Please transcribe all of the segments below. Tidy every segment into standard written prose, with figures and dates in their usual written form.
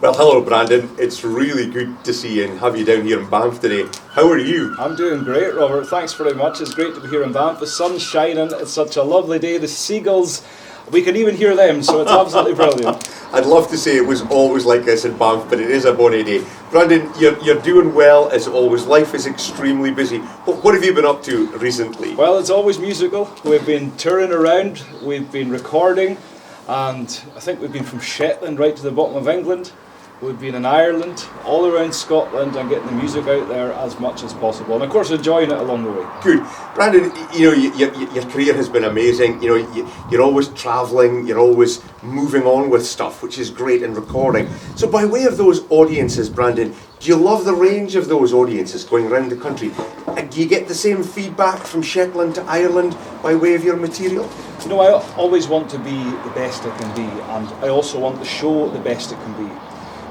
Well, hello, Brandon. It's really good to see you and have you down here in Banff today. How are you? I'm doing great, Robert. Thanks very much. It's great to be here in Banff. The sun's shining. It's such a lovely day. The seagulls, we can even hear them, so it's absolutely brilliant. I'd love to say it was always like this in Banff, but it is a bonny day. Brandon, you're doing well as always. Life is extremely busy. What have you been up to recently? Well, it's always musical. We've been touring around, we've been recording, and I think we've been from Shetland right to the bottom of England. We've been in Ireland, all around Scotland, and getting the music out there as much as possible, and of course enjoying it along the way. Good, Brandon. Your career has been amazing. You're always travelling. You're always moving on with stuff, which is great in recording. So, by way of those audiences, Brandon, do you love the range of those audiences going around the country? Do you get the same feedback from Shetland to Ireland by way of your material? I always want to be the best I can be, and I also want the show the best it can be.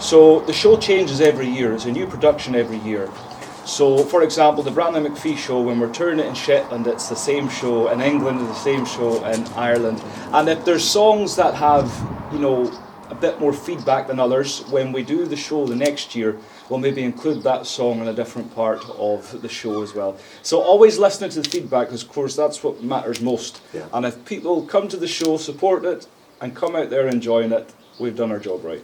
So the show changes every year. It's a new production every year. So, for example, the Brandon McPhee show, when we're touring it in Shetland, it's the same show. In England, it's the same show. In Ireland. And if there's songs that have, a bit more feedback than others, when we do the show the next year, we'll maybe include that song in a different part of the show as well. So always listening to the feedback, because of course that's what matters most. Yeah. And if people come to the show, support it, and come out there enjoying it, we've done our job right.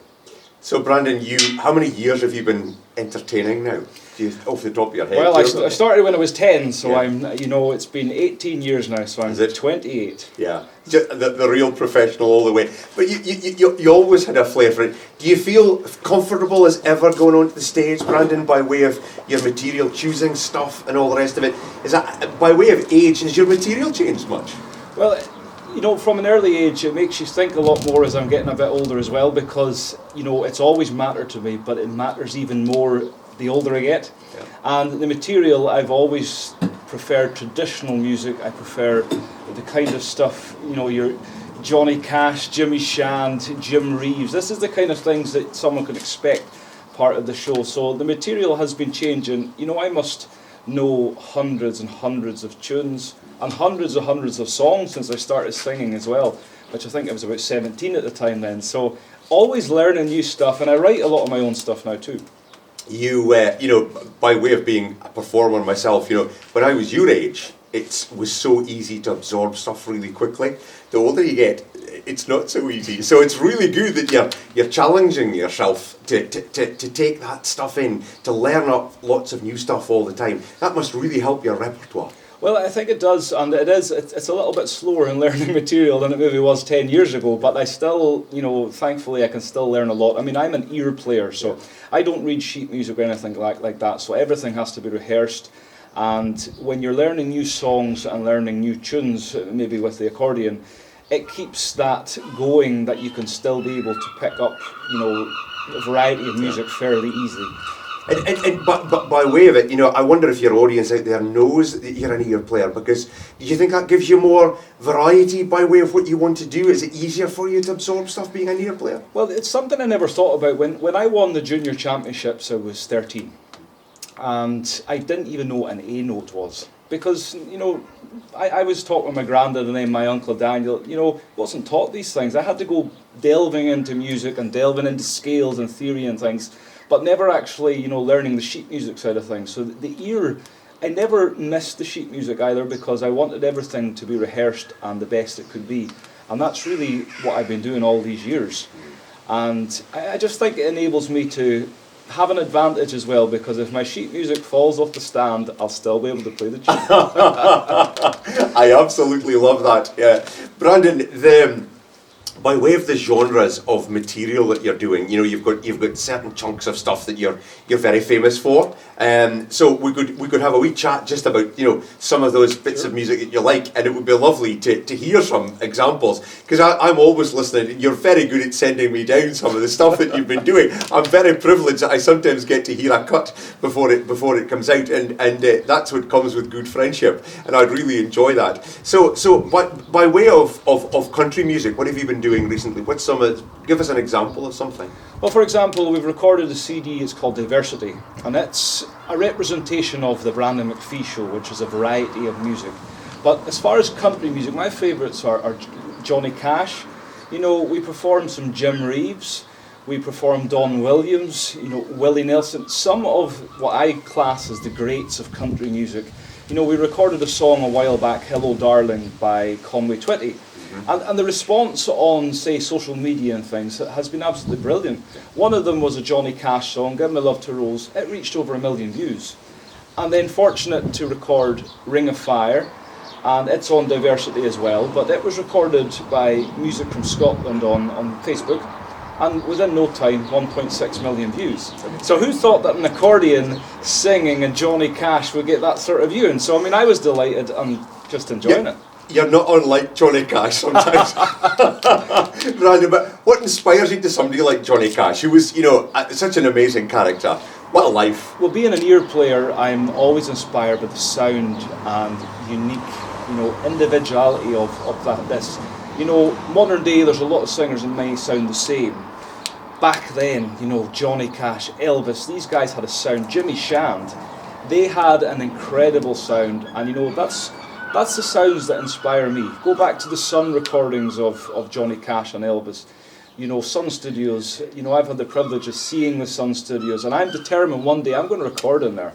So, Brandon, how many years have you been entertaining now? Off the top of your head? Well, I started when I was 10, so yeah. It's been 18 years now, so I'm 28. Yeah, the real professional all the way. But you always had a flair for it. Do you feel comfortable as ever going onto the stage, Brandon, by way of your material, choosing stuff and all the rest of it? Is that, by way of age, has your material changed much? Well, from an early age, it makes you think a lot more as I'm getting a bit older as well, because, it's always mattered to me, but it matters even more the older I get. Yeah. And the material, I've always preferred traditional music. I prefer the kind of stuff, your Johnny Cash, Jimmy Shand, Jim Reeves. This is the kind of things that someone could expect part of the show. So the material has been changing. I must know hundreds and hundreds of tunes and hundreds of songs since I started singing as well, which I think I was about 17 at the time then. So always learning new stuff, and I write a lot of my own stuff now too. You, by way of being a performer myself, when I was your age, it was so easy to absorb stuff really quickly. The older you get, it's not so easy. So it's really good that you're challenging yourself to take that stuff in, to learn up lots of new stuff all the time. That must really help your repertoire. Well, I think it does, and it's a little bit slower in learning material than it maybe was 10 years ago, but I still, thankfully I can still learn a lot. I mean, I'm an ear player, so I don't read sheet music or anything like that, so everything has to be rehearsed. And when you're learning new songs and learning new tunes, maybe with the accordion, it keeps that going, that you can still be able to pick up, a variety of music fairly easily. But by way of it, I wonder if your audience out there knows that you're an ear player, because do you think that gives you more variety by way of what you want to do? Is it easier for you to absorb stuff being an ear player? Well, it's something I never thought about. When I won the junior championships, I was 13, and I didn't even know what an A note was, because, I was taught with my granddad and then my uncle Daniel, wasn't taught these things. I had to go delving into music and delving into scales and theory and things, but never actually, learning the sheet music side of things. So the ear, I never missed the sheet music either, because I wanted everything to be rehearsed and the best it could be. And that's really what I've been doing all these years. And I just think it enables me to have an advantage as well, because if my sheet music falls off the stand, I'll still be able to play the tune. I absolutely love that. Yeah. Brandon, by way of the genres of material that you're doing, you've got certain chunks of stuff that you're very famous for. So we could have a wee chat just about some of those bits of music that you like, and it would be lovely to hear some examples, because I'm always listening. You're very good at sending me down some of the stuff that you've been doing. I'm very privileged that I sometimes get to hear a cut before it comes out, and that's what comes with good friendship, and I'd really enjoy that. So by way of country music, what have you been doing recently? Give us an example of something. Well, for example, we've recorded a CD, it's called Diversity, and it's a representation of the Brandon McPhee show, which is a variety of music. But as far as country music, my favourites are Johnny Cash. We performed some Jim Reeves. We performed Don Williams, Willie Nelson, some of what I class as the greats of country music. We recorded a song a while back, Hello Darling, by Conway Twitty. And the response on, say, social media and things has been absolutely brilliant. One of them was a Johnny Cash song, Give My Love to Rose. It reached over 1 million views. And then fortunate to record Ring of Fire, and it's on Diversity as well, but it was recorded by Music from Scotland on Facebook, and within no time, 1.6 million views. So who thought that an accordion singing and Johnny Cash would get that sort of viewing? So I was delighted and just enjoying it. You're not unlike Johnny Cash sometimes. Brandon, but what inspires you to somebody like Johnny Cash, who was, such an amazing character? What a life. Well, being an ear player, I'm always inspired by the sound and unique, individuality of this. Modern day, there's a lot of singers that may sound the same. Back then, Johnny Cash, Elvis, these guys had a sound. Jimmy Shand, they had an incredible sound, and that's the sounds that inspire me. Go back to the Sun recordings of Johnny Cash and Elvis. Sun Studios, I've had the privilege of seeing the Sun Studios, and I'm determined one day I'm going to record in there.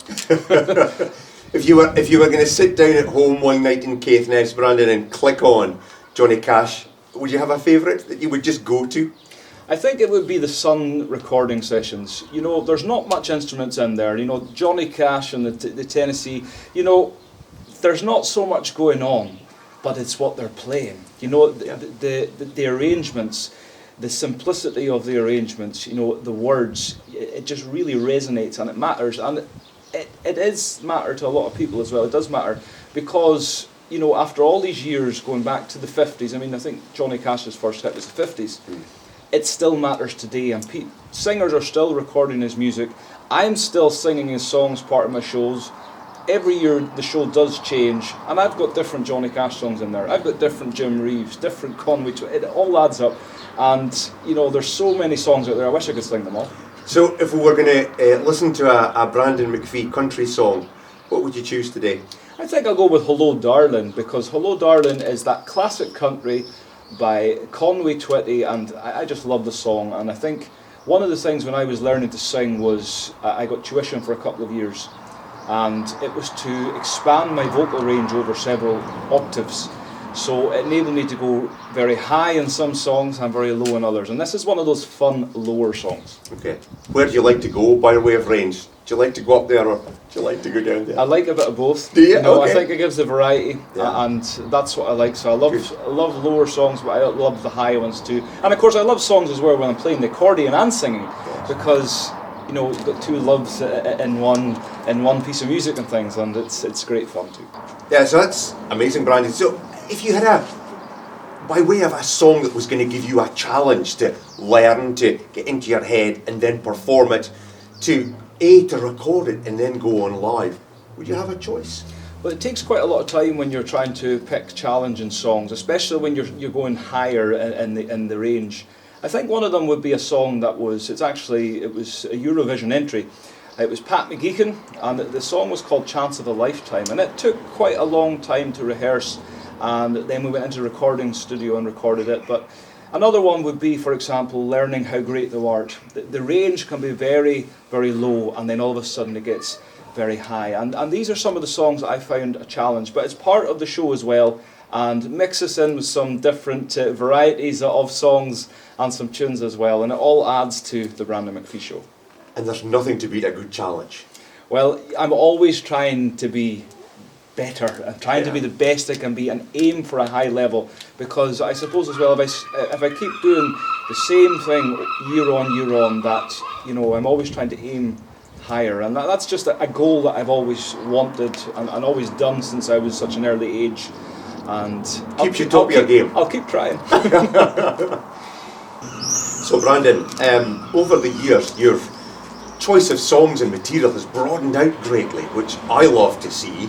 If you were going to sit down at home one night in Caithness, Brandon, and click on Johnny Cash, would you have a favourite that you would just go to? I think it would be the Sun recording sessions. There's not much instruments in there. Johnny Cash and the Tennessee, there's not so much going on, but it's what they're playing. The arrangements, the simplicity of the arrangements, the words, it just really resonates and it matters. And it is matter to a lot of people as well. It does matter because, after all these years going back to the 50s, I think Johnny Cash's first hit was the 50s. It still matters today, and singers are still recording his music. I'm still singing his songs part of my shows. Every year the show does change, and I've got different Johnny Cash songs in there. I've got different Jim Reeves, different Conway. It all adds up, and there's so many songs out there. I wish I could sing them all. So, if we were going to listen to a Brandon McPhee country song, what would you choose today? I think I'll go with Hello Darling, because Hello Darling is that classic country by Conway Twitty, and I just love the song. And I think one of the things when I was learning to sing was I got tuition for a couple of years, and it was to expand my vocal range over several octaves. So it enabled me to go very high in some songs and very low in others. And this is one of those fun lower songs. Okay. Where do you like to go by way of range? Do you like to go up there or do you like to go down there? I like a bit of both. Do you? Okay. I think it gives the variety, and that's what I like. So I love lower songs, but I love the high ones too. And of course I love songs as well when I'm playing the accordion and singing, because you've got two loves in one piece of music and things, and it's great fun too. Yeah, so that's amazing, Brandon. So if you had by way of a song that was going to give you a challenge to learn, to get into your head and then perform it, to record it and then go on live, would you have a choice? Well, it takes quite a lot of time when you're trying to pick challenging songs, especially when you're going higher in the range. I think one of them would be a song that was a Eurovision entry. It was Pat McGeechan, and the song was called Chance of a Lifetime, and it took quite a long time to rehearse, and then we went into a recording studio and recorded it. But another one would be, for example, Learning How Great Thou Art. The range can be very, very low, and then all of a sudden it gets very high. And these are some of the songs that I found a challenge, but it's part of the show as well, and mix us in with some different varieties of songs and some tunes as well, and it all adds to the Brandon McPhee Show. And there's nothing to beat a good challenge. Well, I'm always trying to be better. I'm trying to be the best I can be and aim for a high level, because I suppose as well, if I keep doing the same thing year on, that I'm always trying to aim higher, and that's just a goal that I've always wanted and always done since I was such an early age. And keeps you top of your game. I'll keep trying. So Brandon, over the years, your choice of songs and material has broadened out greatly, which I love to see,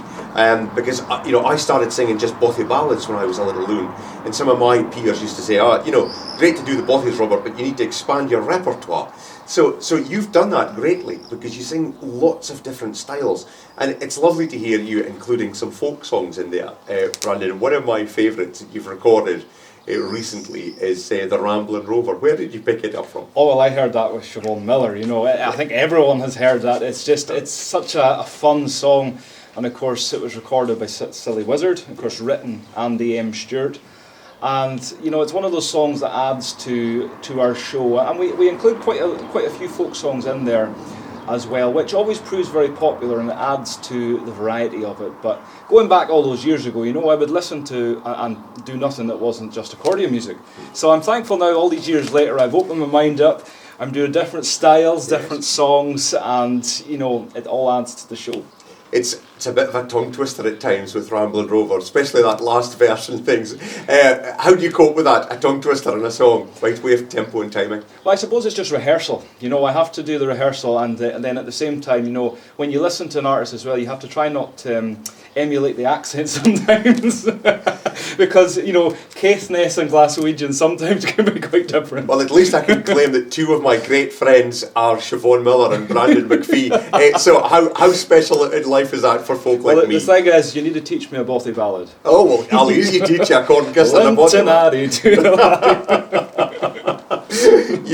because I started singing just bothy ballads when I was a little loon, and some of my peers used to say, great to do the bothies, Robert, but you need to expand your repertoire. So you've done that greatly, because you sing lots of different styles, and it's lovely to hear you including some folk songs in there, Brandon. One of my favourites that you've recorded recently is the Ramblin' Rover. Where did you pick it up from? Oh, well, I heard that with Siobhan Miller. You know, I think everyone has heard that. It's such a fun song. And of course, it was recorded by Silly Wizard, of course, written Andy M. Stewart. And you know, it's one of those songs that adds to our show. And we include quite a few folk songs in there as well, which always proves very popular and it adds to the variety of it. But going back all those years ago, you know, I would listen to and do nothing that wasn't just accordion music. So I'm thankful now, all these years later, I've opened my mind up. I'm doing different styles, different songs, and you know, it all adds to the show. It's a bit of a tongue twister at times with Ramblin' Rover, especially that last verse and things. How do you cope with that, a tongue twister in a song, right way of tempo and timing? Well, I suppose it's just rehearsal. You know, I have to do the rehearsal, and then at the same time, you know, when you listen to an artist as well, you have to try not to emulate the accent sometimes. Because, you know, Caithness and Glaswegian sometimes can be quite different. Well, at least I can claim that two of my great friends are Siobhan Miller and Brandon McPhee. So how special in life is that for folk like me? The thing is, you need to teach me a bothy ballad. Oh, well, I'll easily teach you a Corncus and a bothy.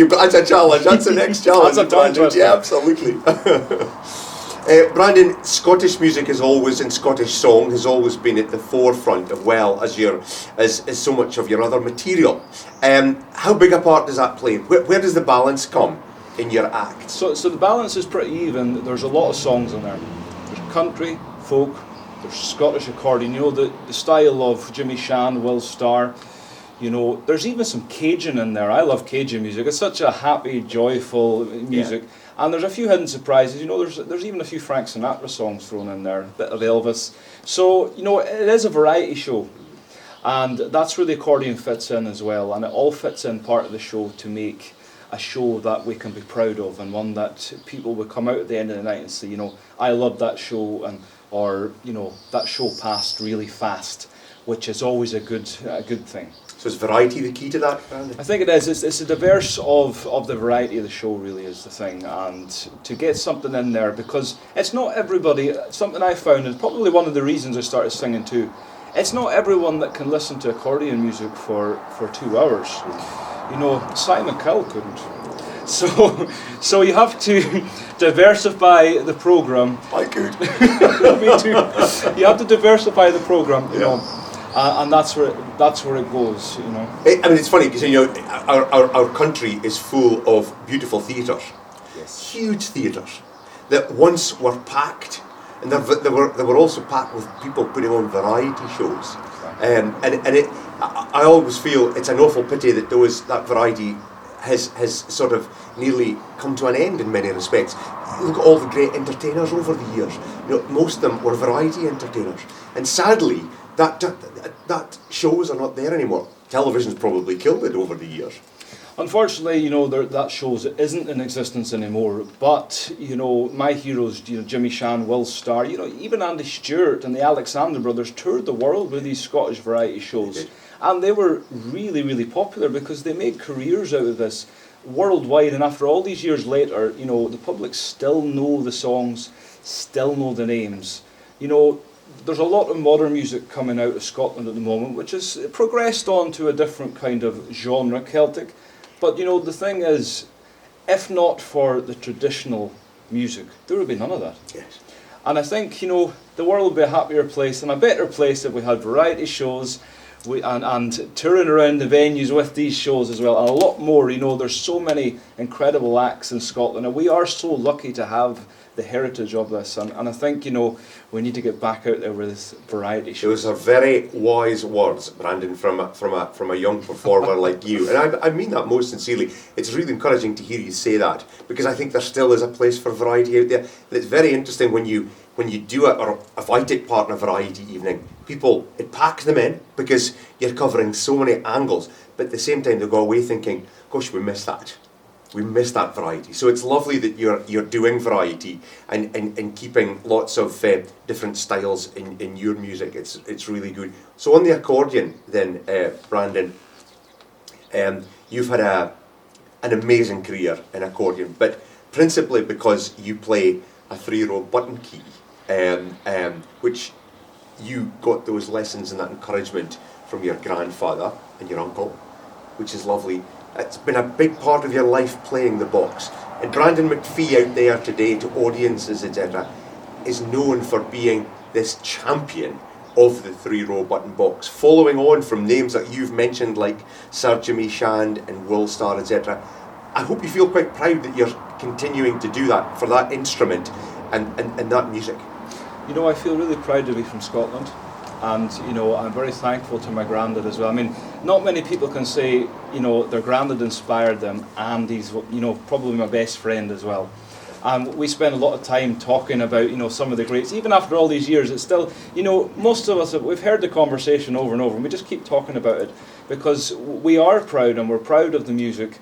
That's a challenge. That's the next challenge. That's a challenge. Yeah, absolutely. Brandon, Scottish music has always, and Scottish song has always been at the forefront of as so much of your other material. How big a part does that play? Where does the balance come in your act? So the balance is pretty even. There's a lot of songs in there. There's country, folk, there's Scottish accordion. You know, the style of Jimmy Shan, Will Starr. You know, there's even some Cajun in there. I love Cajun music. It's such a happy, joyful music. Yeah. And there's a few hidden surprises. You know, there's even a few Frank Sinatra songs thrown in there, a bit of Elvis. So, you know, it is a variety show. And that's where the accordion fits in as well. And it all fits in part of the show to make a show that we can be proud of, and one that people would come out at the end of the night and say, you know, I loved that show, or, you know, that show passed really fast, which is always a good thing. So is variety the key to that, Brandon? I think it is. It's a diverse of the variety of the show, really, is the thing. And to get something in there, because it's not everybody, something I found, and probably one of the reasons I started singing too, it's not everyone that can listen to accordion music for 2 hours. You know, Simon Cowell couldn't. So you have to diversify the programme. I could. Me too. You have to diversify the programme, you know. And that's where it goes, you know. I mean, it's funny because, you know, our country is full of beautiful theatres, yes, huge theatres that once were packed, and they were also packed with people putting on variety shows, I always feel it's an awful pity that that variety has sort of nearly come to an end in many respects. Look at all the great entertainers over the years. You know, most of them were variety entertainers, and sadly, that shows are not there anymore. Television's probably killed it over the years. Unfortunately, you know, that shows isn't in existence anymore. But, you know, my heroes, you know, Jimmy Shan, Will Starr, you know, even Andy Stewart and the Alexander Brothers toured the world with these Scottish variety shows. And they were really, really popular because they made careers out of this worldwide. And after all these years later, you know, the public still know the songs, still know the names. You know, there's a lot of modern music coming out of Scotland at the moment, which has progressed on to a different kind of genre, Celtic. But, you know, the thing is, if not for the traditional music, there would be none of that. Yes. And I think, you know, the world would be a happier place and a better place if we had variety shows and touring around the venues with these shows as well. And a lot more, you know, there's so many incredible acts in Scotland, and we are so lucky to have the heritage of this, and I think, you know, we need to get back out there with this variety show. Those are very wise words, Brandon, from a young performer like you, and I mean that most sincerely. It's really encouraging to hear you say that, because I think there still is a place for variety out there. And it's very interesting when you do it, or if I take part in a variety evening, it packs them in because you're covering so many angles, but at the same time they go away thinking, gosh, we missed that. We miss that variety. So it's lovely that you're doing variety and keeping lots of different styles in your music. It's really good. So on the accordion then, Brandon, you've had an amazing career in accordion, but principally because you play a 3-row button key, which you got those lessons and that encouragement from your grandfather, and your uncle, which is lovely. It's been a big part of your life playing the box. And Brandon McPhee out there today to audiences, etc., is known for being this champion of the 3-row button box, following on from names that you've mentioned like Sir Jimmy Shand and Will Starr, etc. I hope you feel quite proud that you're continuing to do that for that instrument and that music. You know, I feel really proud to be from Scotland, and you know, I'm very thankful to my granddad as well. I mean, not many people can say, you know, their granddad inspired them, and he's, you know, probably my best friend as well. And we spend a lot of time talking about, you know, some of the greats. Even after all these years, it's still, you know, most of us, we've heard the conversation over and over, and we just keep talking about it because we are proud, and we're proud of the music.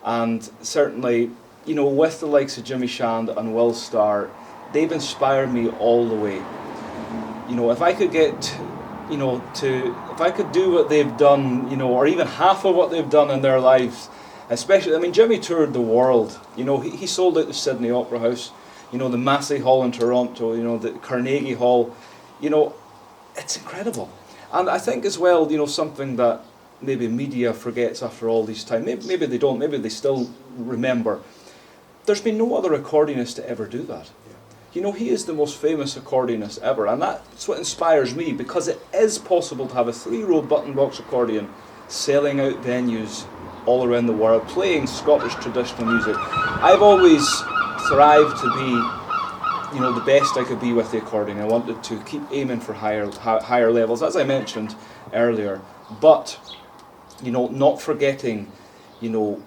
And certainly, you know, with the likes of Jimmy Shand and Will Starr, they've inspired me all the way. You know, if I could get, you know, if I could do what they've done, you know, or even half of what they've done in their lives, especially, I mean, Jimmy toured the world. You know, he sold out the Sydney Opera House, you know, the Massey Hall in Toronto, you know, the Carnegie Hall. You know, it's incredible. And I think as well, you know, something that maybe media forgets after all this time, maybe they don't, maybe they still remember, there's been no other accordionist to ever do that. Yeah. You know, he is the most famous accordionist ever, and that's what inspires me, because it is possible to have a 3-row button box accordion selling out venues all around the world, playing Scottish traditional music. I've always thrived to be, you know, the best I could be with the accordion. I wanted to keep aiming for higher levels, as I mentioned earlier. But, you know, not forgetting, you know,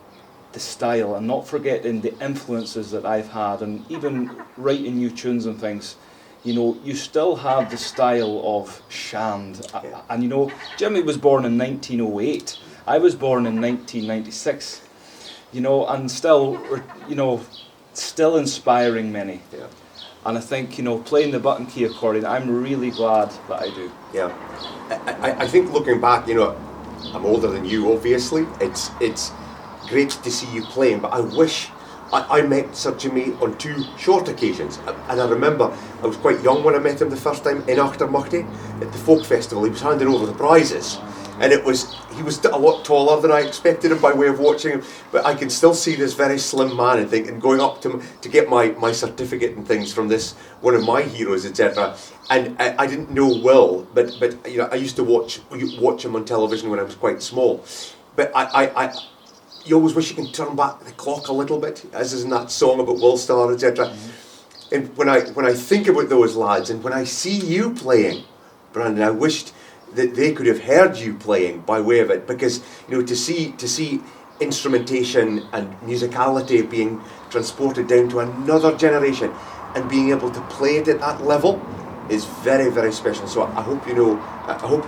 the style, and not forgetting the influences that I've had, and even writing new tunes and things. You know, you still have the style of Shand. Yeah. And you know, Jimmy was born in 1908. I was born in 1996, you know, and still, you know, still inspiring many. Yeah. And I think, you know, playing the button key accordion, I'm really glad that I do. Yeah. I think looking back, you know, I'm older than you, obviously. It's great to see you playing, but I wish I met Sir Jimmy on 2 short occasions. And I remember I was quite young when I met him the first time in Achtermuchty at the folk festival. He was handing over the prizes. And he was a lot taller than I expected him by way of watching him, but I can still see this very slim man and going up to him to get my certificate and things from this one of my heroes, etc. And I didn't know Will, but you know, I used to watch him on television when I was quite small. But you always wish you can turn back the clock a little bit, as is in that song about Will Starr, etc. Mm-hmm. And when I think about those lads, and when I see you playing, Brandon, I wished that they could have heard you playing by way of it, because you know, to see instrumentation and musicality being transported down to another generation and being able to play it at that level is very, very special. So I hope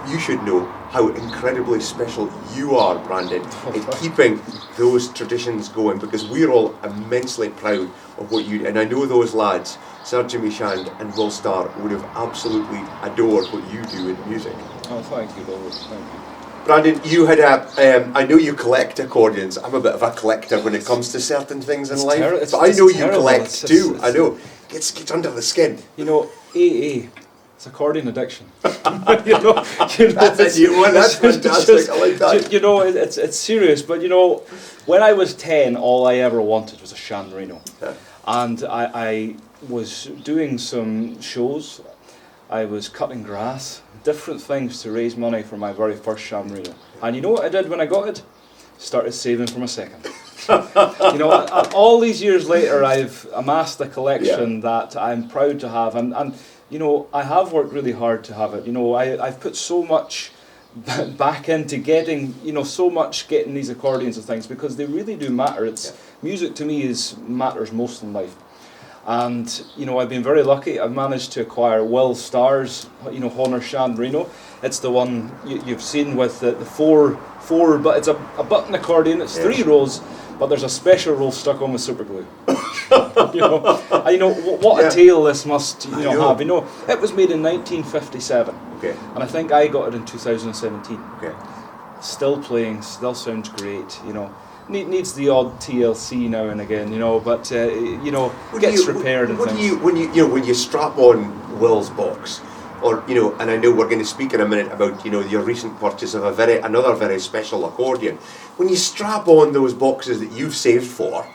you should know how incredibly special you are, Brandon, in keeping those traditions going, because we're all immensely proud of what you do. And I know those lads, Sir Jimmy Shand and Will Starr, would have absolutely adored what you do in music. Oh, thank you, Lovie. Thank you. Brandon, you had I know you collect accordions. I'm a bit of a collector when it comes to certain things in life. But I know you collect too. I know. Gets under the skin. You know, AA. It's accordion addiction. you know, that's a new one. That's fantastic. I like that. You know, it's serious. But you know, when I was 10, all I ever wanted was a Shan Reno. Yeah. And I was doing some shows. I was cutting grass, different things to raise money for my very first Shan Reno. And you know what I did when I got it? Started saving for my second. You know, all these years later, I've amassed a collection that I'm proud to have, and you know, I have worked really hard to have it. You know, I've put so much back into getting, you know, so much getting these accordions and things, because they really do matter. It's music to me matters most in life. And you know, I've been very lucky. I've managed to acquire Will Starr's, you know, Honor Shan Reno. It's the one you've seen with the four, but it's a button accordion. It's 3 rows, but there's a special roll stuck on with super glue. You know, what a tale this must have. You know, it was made in 1957. Okay. And I think I got it in 2017. Okay. Still playing, still sounds great. You know. Needs the odd TLC now and again, you know, but you know, gets repaired and things. When you strap on Will's box, or and I know we're going to speak in a minute about your recent purchase of another very special accordion. When you strap on those boxes that you've saved for,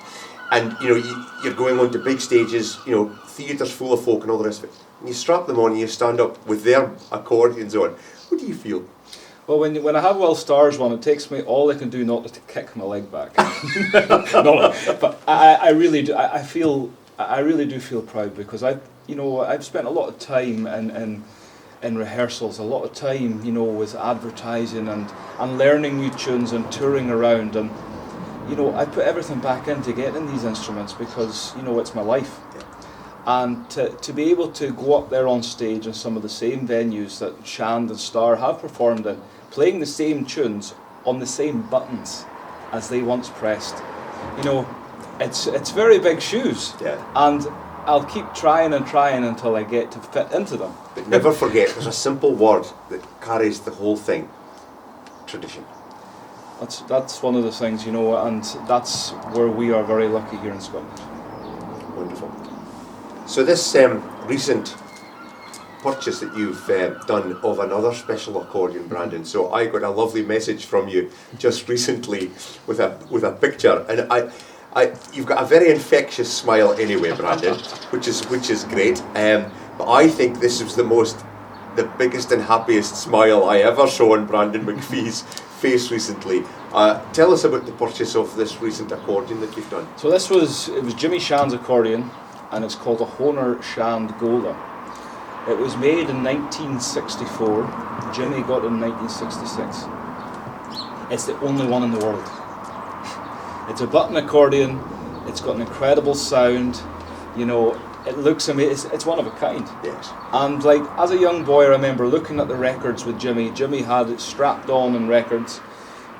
and you're going on to big stages, theatres full of folk and all the rest of it, and you strap them on and you stand up with their accordions on, what do you feel? Well, when I have Will Starr's one, it takes me all I can do not to kick my leg back. No, but I really do. I really do feel proud, because I've spent a lot of time in rehearsals, a lot of time with advertising and learning new tunes and touring around, and I put everything back into getting these instruments because it's my life. And to be able to go up there on stage in some of the same venues that Shand and Starr have performed in, playing the same tunes on the same buttons as they once pressed, it's very big shoes. Yeah. And I'll keep trying and trying until I get to fit into them. But never forget, there's a simple word that carries the whole thing: tradition. That's one of the things, and that's where we are very lucky here in Scotland. Wonderful. So this recent purchase that you've done of another special accordion, Brandon. So I got a lovely message from you just recently with a picture, and you've got a very infectious smile anyway, Brandon, which is great. But I think this was the biggest and happiest smile I ever saw on Brandon McPhee's face recently. Tell us about the purchase of this recent accordion that you've done. So it was Jimmy Shand's accordion, and it's called a Honer Shand Gola. It was made in 1964. Jimmy got it in 1966. It's the only one in the world. It's a button accordion. It's got an incredible sound. It looks amazing. It's one of a kind. Yes. And as a young boy, I remember looking at the records with Jimmy. Jimmy had it strapped on in records.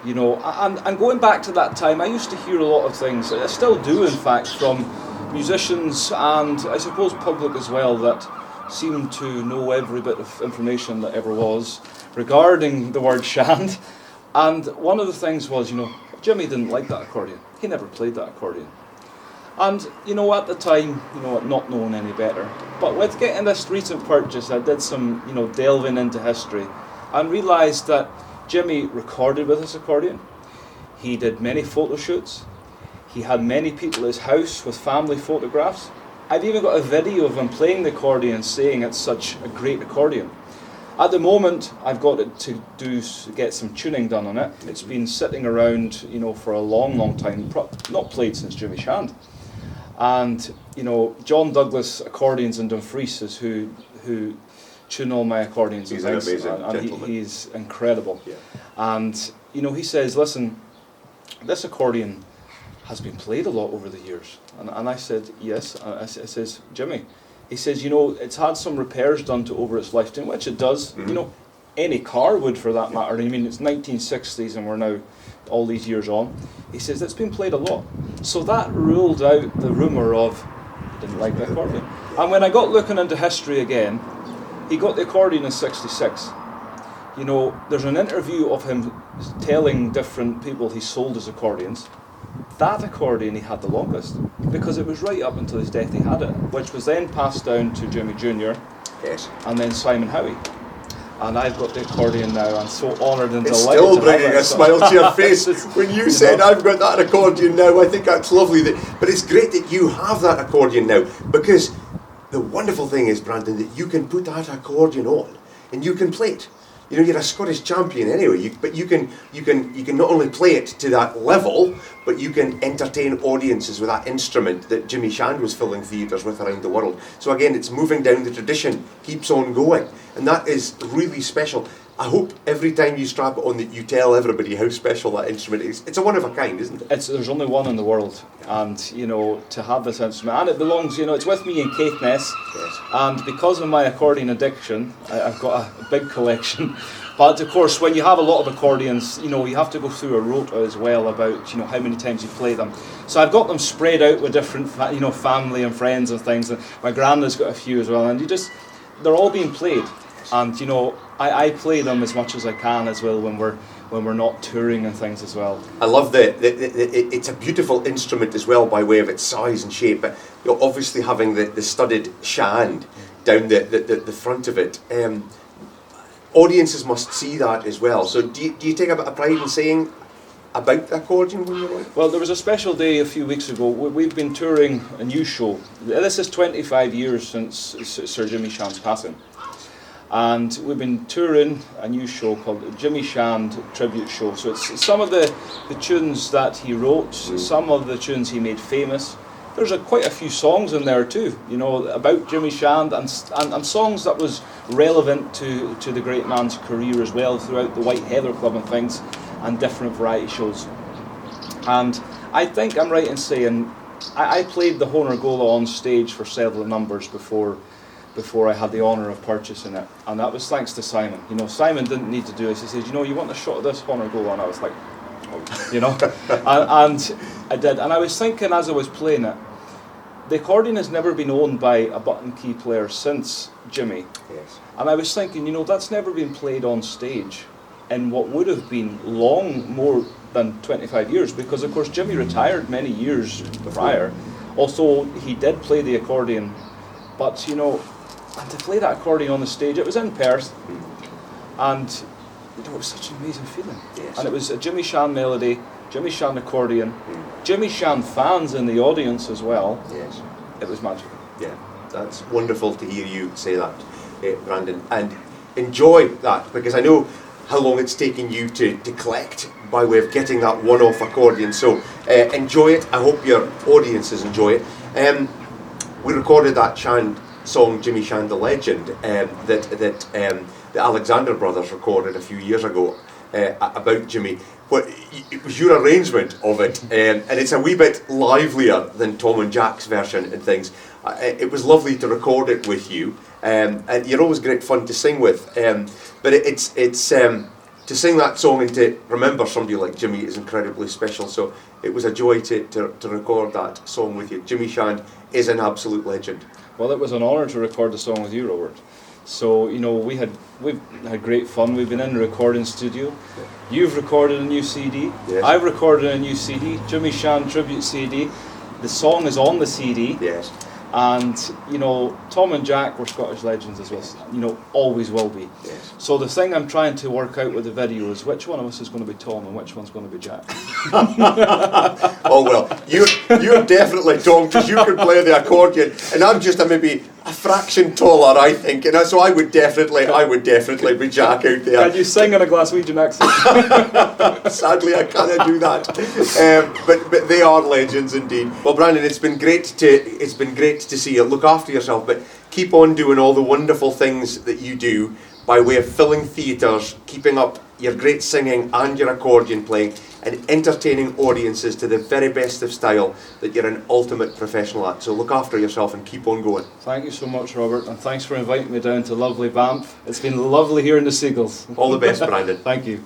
And going back to that time, I used to hear a lot of things. I still do, in fact, from musicians and I suppose public as well, that seem to know every bit of information that ever was regarding the word Shand. And one of the things was, Jimmy didn't like that accordion. He never played that accordion. And, at the time, not knowing any better. But with getting this recent purchase, I did some, delving into history and realised that Jimmy recorded with his accordion. He did many photo shoots. He had many people at his house with family photographs. I've even got a video of him playing the accordion, saying it's such a great accordion. At the moment, I've got it to get some tuning done on it. It's been sitting around, for a long, long time, not played since Jimmy Shand. And, John Douglas Accordions in Dumfries is who tune all my accordions. He's an amazing gentleman. He's incredible. Yeah. And, he says, listen, this accordion has been played a lot over the years. And I said, yes. I says, Jimmy, he says, it's had some repairs done to over its lifetime, which it does. Mm-hmm. Any car would, for that matter. I mean, it's 1960s and we're now all these years on. He says, it's been played a lot. So that ruled out the rumour of he didn't like the accordion. And when I got looking into history again, he got the accordion in 66. There's an interview of him telling different people he sold his accordions. That accordion he had the longest, because it was right up until his death he had it, which was then passed down to Jimmy Jr. Yes. And then Simon Howie. And I've got the accordion now. I'm so honoured and it's delighted. Still to bringing have a it. smile to your face when you said, I've got that accordion now. I think that's lovely. But it's great that you have that accordion now, because the wonderful thing is, Brandon, that you can put that accordion on and you can play it. You're a Scottish champion anyway, but you can not only play it to that level, but you can entertain audiences with that instrument that Jimmy Shand was filling theatres with around the world. So again, it's moving down the tradition, keeps on going, and that is really special. I hope every time you strap it on that you tell everybody how special that instrument is. It's a one of a kind, isn't it? There's only one in the world, and to have this instrument, and it belongs, it's with me in Caithness, Yes. and because of my accordion addiction, I've got a big collection. But of course, when you have a lot of accordions, you have to go through a rota as well about how many times you play them. So I've got them spread out with different family and friends and things. And my granddad's got a few as well, and they're all being played. And I play them as much as I can as well when when we're not touring and things as well. I love it's a beautiful instrument as well by way of its size and shape. But you're obviously having the studded shand down the front of it. Audiences must see that as well. So do you take a bit of pride in saying about the accordion when you're on? Well, there was a special day a few weeks ago. We've been touring a new show. This is 25 years since Sir Jimmy Shand's passing. And we've been touring a new show called Jimmy Shand Tribute Show. So it's some of the tunes that he wrote, some of the tunes he made famous. There's quite a few songs in there too, you know, about Jimmy Shand and songs that was relevant to the great man's career as well throughout the White Heather Club and things and different variety shows. And I think I'm right in saying I played the Honorgola on stage for several numbers before I had the honour of purchasing it, and that was thanks to Simon. You know, Simon didn't need to do this. He said, you know, you want a shot of this Honorgola? And I was like, oh, you know, and I did. And I was thinking as I was playing it, the accordion has never been owned by a button key player since Jimmy. Yes. And I was thinking, you know, that's never been played on stage in what would have been long more than 25 years, because of course Jimmy retired many years prior. Also, he did play the accordion, but you know, and to play that accordion on the stage, it was in Perth, and you know, it was such an amazing feeling. Yes. And it was a Jimmy Shand melody, Jimmy Shand accordion, Jimmy Shand fans in the audience as well. Yes. It was magical. Yeah, that's wonderful to hear you say that, Brandon, and enjoy that, because I know how long it's taken you to collect by way of getting that one-off accordion. So enjoy it. I hope your audiences enjoy it. We recorded that Shand song, Jimmy Shand the Legend, that the Alexander brothers recorded a few years ago about Jimmy. But it was your arrangement of it, and it's a wee bit livelier than Tom and Jack's version and things. It was lovely to record it with you, and you're always great fun to sing with. But it's to sing that song and to remember somebody like Jimmy is incredibly special. So it was a joy to record that song with you. Jimmy Shand is an absolute legend. Well, it was an honour to record the song with you, Robert. So, you know, we've had great fun. We've been in the recording studio. You've recorded a new CD. Yes. I've recorded a new CD, Jimmy Shand Tribute CD. The song is on the CD. Yes. And, you know, Tom and Jack were Scottish legends as well. You know, always will be. Yes. So the thing I'm trying to work out with the video is which one of us is going to be Tom and which one's going to be Jack. Oh well, you're definitely Tom, because you can play the accordion, and I'm just maybe a fraction taller, I think, and so I would definitely be Jack out there. Can you sing in a Glaswegian accent? Sadly, I cannot do that. But they are legends indeed. Well, Brandon, it's been great to see you. Look after yourself, but keep on doing all the wonderful things that you do by way of filling theatres, keeping up your great singing and your accordion playing, and entertaining audiences to the very best of style that you're an ultimate professional at. So look after yourself and keep on going. Thank you so much, Robert, and thanks for inviting me down to lovely Banff. It's been lovely hearing the seagulls. All the best, Brandon. Thank you.